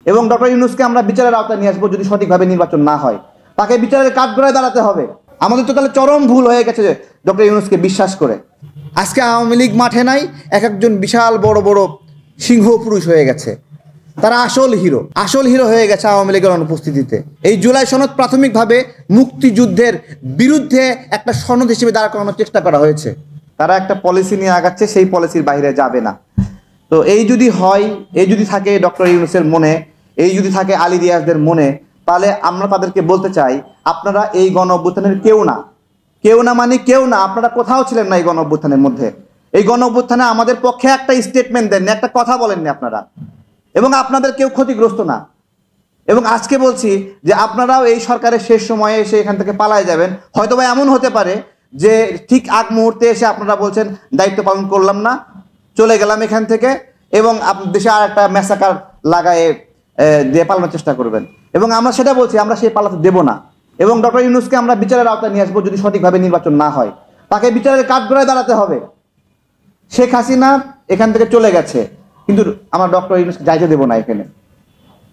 এবং ডক্টর ইউনূসকে আমরা বিচারের আওতায় নিয়ে আসবো যদি সঠিকভাবে নির্বাচন না হয়। তাকে বিচারের কাঠগড়ায় দাঁড়াতে হবে। আমাদের তো তাহলে চরম ভুল হয়ে গেছে যে ডক্টর ইউনূসকে বিশ্বাস করে। আজকে আওয়ামী লীগ মাঠে নাই, এক একজন বিশাল বড় বড় সিংহ পুরুষ হয়ে গেছে। তারা আসল হিরো হয়ে গেছে আওয়ামী লীগের অনুপস্থিতিতে। এই জুলাই সনদ প্রাথমিকভাবে মুক্তিযুদ্ধের বিরুদ্ধে একটা সনদ হিসেবে দাঁড় করানোর চেষ্টা করা হয়েছে। তারা একটা পলিসি নিয়ে আগাচ্ছে, সেই পলিসির বাইরে যাবে না। তো এই যদি হয়, এই যদি থাকে ডক্টর ইউনূসের মনে, এই যদি থাকে আলী রিয়াজদের মনে, তাহলে আমরা তাদেরকে বলতে চাই, আপনারা এই গণ অভ্যুত্থানের কেউ না মানে কেউ না। আপনারা কোথাও ছিলেন না এই গণ অভ্যুত্থানের মধ্যে। এই গণ অভ্যুত্থানে আমাদের পক্ষে একটা স্টেটমেন্ট দেননি, একটা কথা বলেননি আপনারা, এবং আপনাদের কেউ ক্ষতিগ্রস্ত না। এবং আজকে বলছি যে আপনারাও এই সরকারের শেষ সময়ে এসে এখান থেকে পালায় যাবেন। হয়তোবা এমন হতে পারে যে ঠিক আগ মুহূর্তে এসে আপনারা বলছেন দায়িত্ব পালন করলাম না, চলে গেলাম এখান থেকে, এবং দেশে আর একটা ম্যাসাকার লাগায়ে দিয়ে পালানোর চেষ্টা করবেন। এবং আমরা সেটা বলছি, আমরা সেই পালাতে দেব না। এবং ডক্টর ইউনূসকে আমরা বিচারের আওতায় নিয়ে আসবো যদি সঠিকভাবে নির্বাচন না হয়। তাকে বিচারের কাঠগড়ায় দাঁড়াতে হবে। শেখ হাসিনা এখান থেকে চলে গেছে, কিন্তু আমরা ডক্টর ইউনূসকে যাইতে দেবো না। এখানে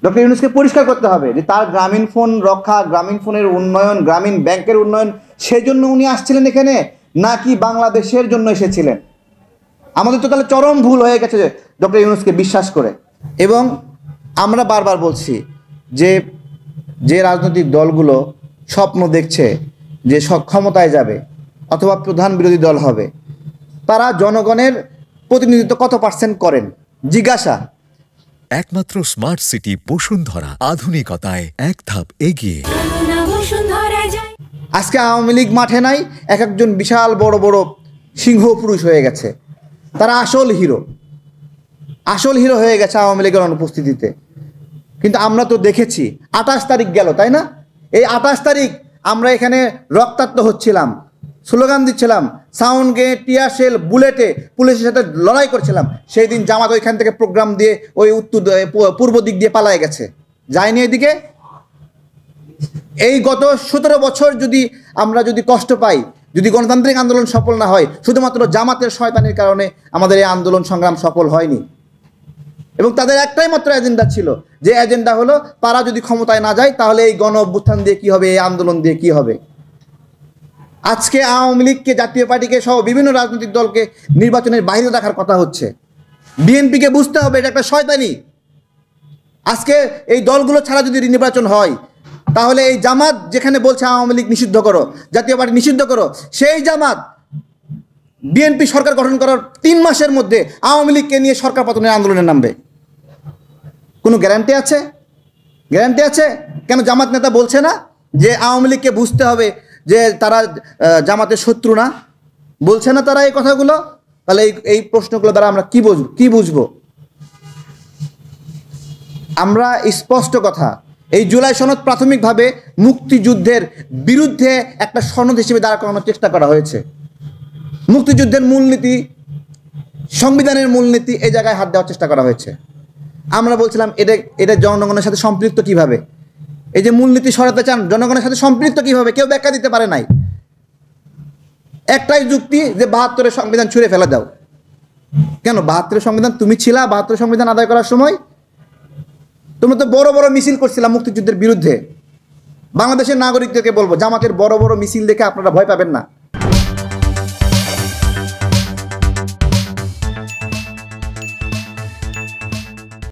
ডক্টর ইউনূসকে পরিষ্কার করতে হবে যে তার গ্রামীণ ফোন রক্ষা, গ্রামীণ ফোনের উন্নয়ন, গ্রামীণ ব্যাংকের উন্নয়ন, সেই জন্য উনি আসছিলেন এখানে, নাকি বাংলাদেশের জন্য এসেছিলেন। আমাদের তো তাহলে চরম ভুল হয়ে গেছে যে ডক্টর ইউনূসকে বিশ্বাস করে। এবং আমরা বারবার বলছি যে রাজনৈতিক দলগুলো স্বপ্ন দেখছে যে ক্ষমতায় যাবে অথবা প্রধান বিরোধী দল হবে, তারা জনগণের প্রতিনিধিত্ব কত পার্সেন্ট করেন জিজ্ঞাসা। একমাত্র স্মার্ট সিটি বসুন্ধরা, আধুনিকতায় এক ধাপ এগিয়ে। আজকে আওয়ামী লীগ মাঠে নাই, এক একজন বিশাল বড় বড় সিংহ পুরুষ হয়ে গেছে। তারা আসল হিরো হয়ে গেছে আওয়ামী লীগের অনুপস্থিতিতে। কিন্তু আমরা তো দেখেছি 28 তারিখ গেল, তাই না? এই 28 তারিখ আমরা এখানে রক্তাক্ত হচ্ছিলাম, স্লোগান দিচ্ছিলাম, সাউন্ড গেট, টিয়ার শেল, বুলেটে পুলিশের সাথে লড়াই করছিলাম। সেই দিন জামাত ওইখান থেকে প্রোগ্রাম দিয়ে ওই পূর্ব দিক দিয়ে পালায় গেছে, যায়নি এদিকে। এই গত 17 বছর আমরা যদি কষ্ট পাই, যদি গণতান্ত্রিক আন্দোলন সফল না হয়, শুধুমাত্র জামাতের শয়তানির কারণে আমাদের এই আন্দোলন সংগ্রাম সফল হয়নি। এবং তাদের একটাই মাত্র এজেন্ডা ছিল, যে এজেন্ডা হলো তারা যদি ক্ষমতায় না যায় তাহলে এই গণ অভ্যুত্থান দিয়ে কী হবে, এই আন্দোলন দিয়ে কী হবে। আজকে আওয়ামী লীগকে, জাতীয় পার্টিকে সহ বিভিন্ন রাজনৈতিক দলকে নির্বাচনের বাইরে রাখার কথা হচ্ছে। বিএনপিকে বুঝতে হবে এটা একটা শয়তানি। আজকে এই দলগুলো ছাড়া যদি নির্বাচন হয়, তাহলে এই জামাত যেখানে বলছে আওয়ামী লীগ নিষিদ্ধ করো, জাতীয় পার্টি নিষিদ্ধ করো, সেই জামাত বিএনপি সরকার গঠন করার 3 মাসের মধ্যে আওয়ামী লীগকে নিয়ে সরকার পতনের আন্দোলনে নামবে। কোনো গ্যারান্টি আছে? কেন জামাত নেতা বলছে না যে আওয়ামী লীগকে বুঝতে হবে যে তারা জামাতের শত্রু না? বলছে না তারা এই কথাগুলো? তাহলে এই প্রশ্নগুলো দ্বারা আমরা কি বুঝবো? আমরা স্পষ্ট কথা, এই জুলাই সনদ প্রাথমিকভাবে মুক্তিযুদ্ধের বিরুদ্ধে একটা সনদ হিসেবে দাঁড় করানোর চেষ্টা করা হয়েছে। মুক্তিযুদ্ধের মূলনীতি, সংবিধানের মূলনীতি এই জায়গায় হাত দেওয়ার চেষ্টা করা হয়েছে। আমরা বলছিলাম এটা জনগণের সাথে সম্পৃক্ত কিভাবে? এই যে মূলনীতি সরাতে চান, জনগণের সাথে সম্পৃক্ত কিভাবে? কেউ ব্যাখ্যা দিতে পারে নাই। একটাই যুক্তি যে 72-এর সংবিধান ছুঁড়ে ফেলে দাও। কেন 72-এর সংবিধান? তুমি ছিলা 72 সংবিধান আদায় করার সময়? তোমরা তো বড় বড় মিছিল করছিলাম মুক্তিযুদ্ধের বিরুদ্ধে। বাংলাদেশের নাগরিকদেরকে বলবো, জামাতের বড় বড় মিছিল দেখে আপনারা ভয় পাবেন না।